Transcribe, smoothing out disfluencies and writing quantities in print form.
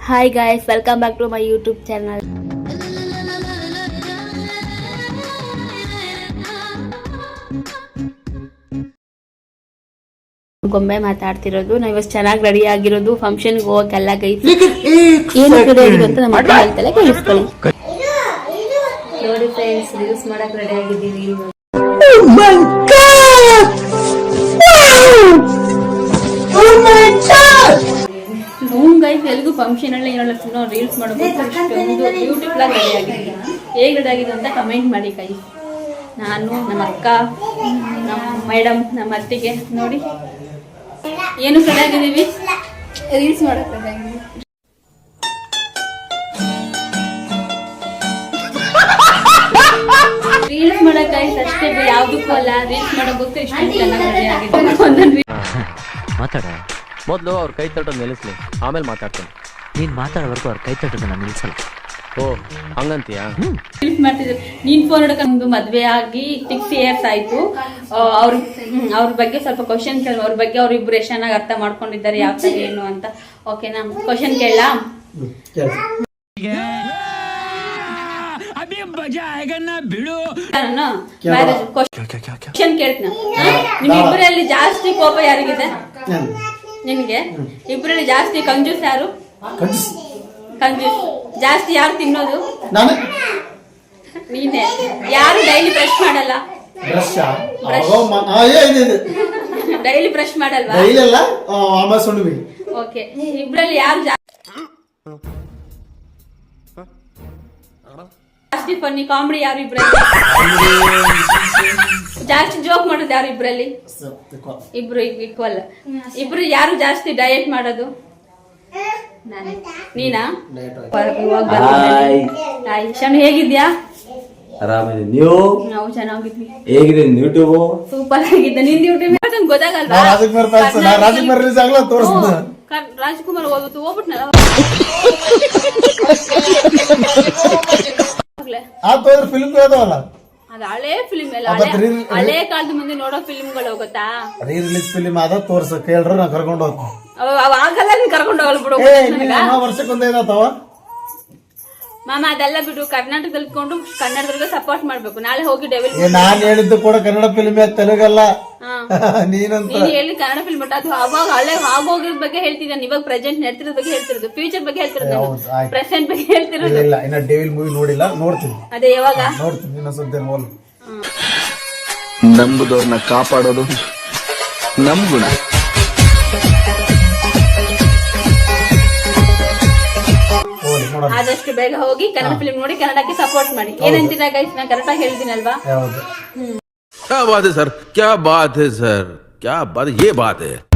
Hi guys, welcome back to my YouTube channel. ಗೊಂಬೆ ಮಾತಾಡ್ತಿರೋದು ನಾವು ಇವತ್ತು ಚೆನ್ನಾಗಿ ರೆಡಿ ಆಗಿರೋದು ಫಂಕ್ಷನ್ಗೆ ಹೋಗಕ್ಕೆಲ್ಲ ಗೈಸ್ ಏನು ರೆಡಿ ಆಗಿರೋ ಅಂತ ನಮ್ಮ ಅಕ್ಕ ಹೇಳ್ತಾಳೆ ಕೇಳಿಸ್ಕೊಳ್ಳಿ. ನೋಡಿ ಫ್ರೆಂಡ್ಸ್, ರೀಲ್ಸ್ ಮಾಡಕ್ ರೆಡಿ ಆಗಿದ್ದೀವಿ. ಗೈಸ್ ಎಲ್ಗೂ ಫಂಕ್ಷನ್ ಅಲ್ಲಿ ಏನೋ ರೀಲ್ಸ್ ಮಾಡಬೇಕು ಇಷ್ಟೊಂದು ಬ್ಯೂಟಿಫುಲ್ ಆಗಿ ರೆಡಿ ಆಗಿದೆ. ಹೇಗೆ ರೆಡಿ ಆಗಿದೆ ಅಂತ ಕಮೆಂಟ್ ಮಾಡಿ ಗೈಸ್. ನಾನು ನಮ್ಮ ಅಕ್ಕ, ನಮ್ಮ ಮೇಡಮ್, ನಮ್ಮ ಅತ್ತಿಗೆ ನೋಡಿ ಏನು ರೆಡಿ ಆಗಿದ್ದೀವಿ, ರೀಲ್ಸ್ ಮಾಡಕ್ ರೆಡಿ ಆಗಿದ್ದೀವಿ. ರೀಲ್ಸ್ ಮಾಡಕ್ ಗೈಸ್ ಅಷ್ಟೇ, ಯಾವ್ದಕ್ಕೂ ಅಲ್ಲ, ರೀಲ್ಸ್ ಮಾಡೋದಕ್ಕೆ ಇಷ್ಟೊಂದು ಚೆನ್ನಾಗಿ ರೆಡಿ ಆಗಿದೆ. ಒಂದೊಂದು ಮಾತಾಡ ಮೊದಲು ಅವ್ರ ಕೈ ತಟ್ಟೋದು ನಿಲ್ಲಿಸ್ಲಿ, ಆಮೇಲೆ ಮಾತಾಡ್ತೀನಿ. ನೀನು ಮಾತಾಡೋವರೆಗೂ ಅವ್ರ ಕೈ ತಟ್ಟೋದನ್ನ ನಿಲ್ಲಿಸಲ್ಲ. ಓ ಹಂಗಂತೀಯಾ? ರೀಲ್ಸ್ ಮಾಡ್ತಿದ್ರು. ನೀನ್ ಫೋನ್ ಹಿಡ್ಕೊಂಡು ಮದ್ವೆ ಆಗಿ 6 years ಆಯ್ತು. ಅವ್ರ ಬಗ್ಗೆ ಸ್ವಲ್ಪ ಕ್ವಶನ್ ಕೇಳ, ಅವ್ರ ಬಗ್ಗೆ ಅವ್ರಿಬ್ರು ಎಷ್ಟು ಚೆನ್ನಾಗಿ ಅರ್ಥ ಮಾಡ್ಕೊಂಡಿದ್ದಾರೆ, ಯಾವ ತರ ಏನು ಅಂತ. ಓಕೆನಾ? ಕ್ವಶನ್ ಕೇಳ. ಕ್ವಶನ್ ಕೇಳ್ತೀನಿ. ನಿಮ್ಮಿಬ್ಬರಲ್ಲಿ ಜಾಸ್ತಿ ಕೋಪ ಯಾರಿಗಿದೆ? ನಿನ್ಗೆ. ಇಬ್ಬರಲ್ಲಿ ಜಾಸ್ತಿ ಕಂಜೂಸ್ ಯಾರು? ಕಂಜೂಸ್ ಜಾಸ್ತಿ ಯಾರು ತಿನ್ನೋದು? ನೀನೆ. ಯಾರು ಡೈಲಿ ಬ್ರಷ್ ಮಾಡಲ್ಲ? ಡೈಲಿ ಬ್ರಷ್ ಮಾಡಲ್ವಾ? ಓಕೆ. ಇಬ್ಬರಲ್ಲಿ ಯಾರು ಜಾಸ್ತಿ ಫನ್ನಿ ಕಾಮಿಡಿ ಯಾರು ಇಬ್ರಲ್ಲಿ? ಜಾಸ್ತಿ ಜೋಕ್ ಮಾಡೋದು ಯಾರು ಇಬ್ರಲ್ಲಿ? ಇಬ್ರು ಈಕ್ವಲ್. ಇಬ್ರು ಯಾರು ಜಾಸ್ತಿ ಡಯಟ್ ಮಾಡೋದು? ನಾನೇ. ನೀನಾ? ಶಣ್ ಹೇಗಿದ್ಯಾ? ಆರಾಮಿದೆ. ನೀವು? ನಾವು ಚೆನ್ನಾಗಿದ್ವಿ. ಹೇಗಿದೆ ಯೂಟ್ಯೂಬ್? ಸೂಪರ್ ಆಗಿದೆ. ನಿಂದ ಯೂಟ್ಯೂಬ್ ಗೊತ್ತಾಗಲ್ವಾ? ರಾಜ್ಕುಮಾರ್ ಹೋಗ್ಬಿಟ್ನಲ್ಲ. ಅದು ಹಳೆ ಫಿಲ್ಮ್ ಎಲ್ಲ, ಹಳೆ ಕಾಲದ ಮುಂದೆ ನೋಡೋ ಫಿಲ್ಮ್ಗಳು ಗೊತ್ತಾ? ರೀ ರಿಲೀಸ್ ಫಿಲ್ಮ್ ಅದ ತೋರ್ಸ ಕೇಳ್ರ ನಾ ಕರ್ಕೊಂಡು ಹೋಗ್ತೀನಿ. ಆಗಲ್ಲ, ನೀನ್ ಕರ್ಕೊಂಡು ಹೋಗಲ್ ಬಿಡು. ವರ್ಷಕ್ಕೊಂದೇ ಇದಾವ ಮಾಮ, ಅದೆಲ್ಲ ಬಿಡು. ಕರ್ನಾಟಕದಲ್ಲಿ ಇಟ್ಕೊಂಡು ಕನ್ನಡದವ್ರಿಗೆ ಸಪೋರ್ಟ್ ಮಾಡ್ಬೇಕು. ನಾಳೆ ಹೋಗಿ ಡೆವಲಪ್. ನಾನ್ ಹೇಳಿದ್ದು ಕೂಡ ಕನ್ನಡ ಫಿಲ್ಮ್, ತೆಲುಗಲ್ಲ. ನೀನಂತ ನೀನ್ ಹೇಳಿ ಕನ್ನಡ ಫಿಲ್ಮ್, ಬಟ್ ಅದು ಅವಾಗ ಹಳೆ ಆಗೋಗಿರೋದ್ ಬಗ್ಗೆ ಹೇಳ್ತಿದ್ದಾನೆ. ಇವಾಗ ಪ್ರೆಸೆಂಟ್ ನಡ್ತಿರೋದ್ ಬಗ್ಗೆ ಹೇಳ್ತಿರೋದು, ಫ್ಯೂಚರ್ ಬಗ್ಗೆ ಹೇಳ್ತಿರೋದು, ಪ್ರೆಸೆಂಟ್ ಬಗ್ಗೆ ಹೇಳ್ತಿರೋದು. ಇಲ್ಲ, ಇನ್ನ ಡೆವಿಲ್ ಮೂವಿ ನೋಡಿಲ್ಲ, ನೋಡ್ತೀನಿ. ಅದೇ ಯಾವಾಗ ನೋಡ್ತೀನಿ ಇನ್ನೊಂದ್ಸತಿ. ನಂಬುದವ್ರನ್ನ ಕಾಪಾಡೋದು ನಮ್ ಗುಣ. ಆದಷ್ಟು ಬೇಗ ಹೋಗಿ ಕನ್ನಡ ಫಿಲ್ಮ್ ನೋಡಿ ಕನ್ನಡಕ್ಕೆ ಸಪೋರ್ಟ್ ಮಾಡಿ. ಏನಂತೀರಾ ಗೈಸ್? ನಾನು ಕರೆಕ್ಟಾಗಿ ಹೇಳ್ತೀನಲ್ವಾ? क्या बात है सर, क्या बात है सर, क्या बात, ये बात है.